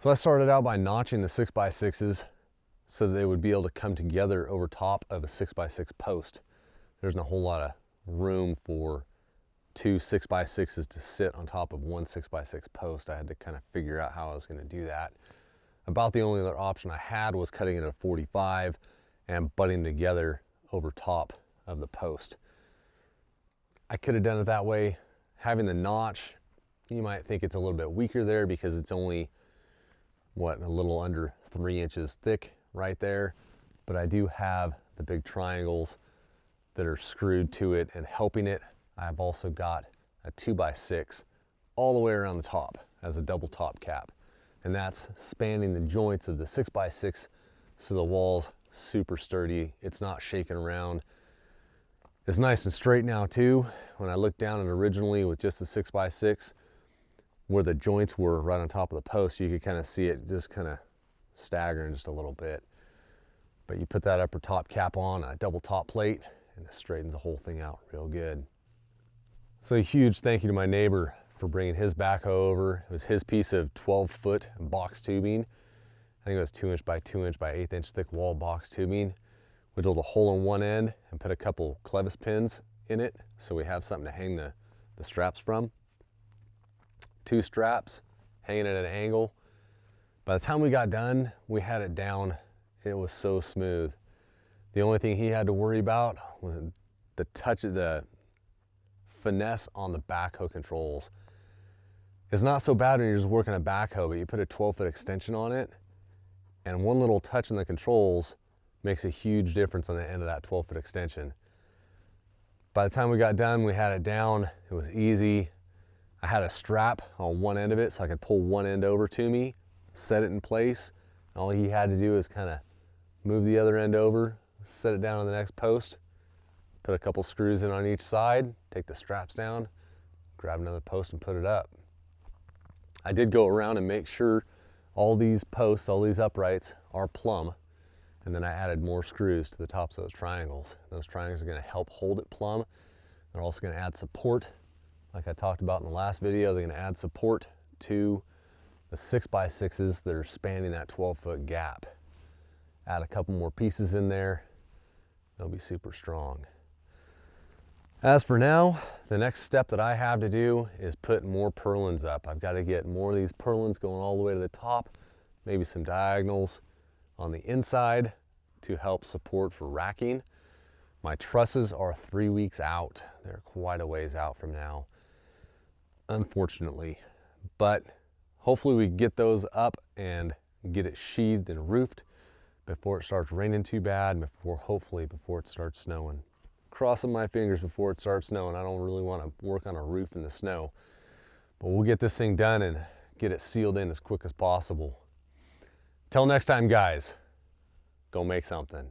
So I started out by notching the 6x6s so that they would be able to come together over top of a 6x6 post. There's not a whole lot of room for two 6x6s to sit on top of one 6x6 post. I had to kind of figure out how I was going to do that. About the only other option I had was cutting it at a 45 and butting them together over top of the post. I could have done it that way. Having the notch, you might think it's a little bit weaker there because it's only, what, a little under 3 inches thick right there. But I do have the big triangles that are screwed to it and helping it. I've also got a 2x6 all the way around the top as a double top cap. And that's spanning the joints of the 6x6 so the wall's super sturdy. It's not shaking around. It's nice and straight now too. When I looked down at it originally with just the 6x6, where the joints were right on top of the post, you could kind of see it just kind of staggering just a little bit. But you put that upper top cap on, a double top plate, and it straightens the whole thing out real good. So a huge thank you to my neighbor for bringing his backhoe over. It was his piece of 12-foot box tubing. I think it was 2-inch by 2-inch by 1/8-inch thick wall box tubing. We drilled a hole in one end and put a couple clevis pins in it so we have something to hang the straps from. 2 straps hanging at an angle. By the time we got done, we had it down. It was so smooth. The only thing he had to worry about was the touch of the finesse on the backhoe controls. It's not so bad when you're just working a backhoe, but you put a 12-foot extension on it, and one little touch in the controls makes a huge difference on the end of that 12-foot extension. By the time we got done, we had it down. It was easy. I had a strap on one end of it so I could pull one end over to me, set it in place. All he had to do is kind of move the other end over, set it down on the next post, put a couple screws in on each side, take the straps down, grab another post and put it up. I did go around and make sure all these posts, all these uprights are plumb, and then I added more screws to the tops of those triangles. Those triangles are going to help hold it plumb. They're also going to add support. Like I talked about in the last video, they're going to add support to the 6x6s that are spanning that 12-foot gap. Add a couple more pieces in there, they'll be super strong. As for now, the next step that I have to do is put more purlins up. I've got to get more of these purlins going all the way to the top, maybe some diagonals on the inside to help support for racking. My trusses are 3 weeks out. They're quite a ways out from now, unfortunately. But hopefully we get those up and get it sheathed and roofed before it starts raining too bad, hopefully before it starts snowing. Crossing my fingers before it starts snowing. I don't really want to work on a roof in the snow, but we'll get this thing done and get it sealed in as quick as possible. Till next time, guys, go make something.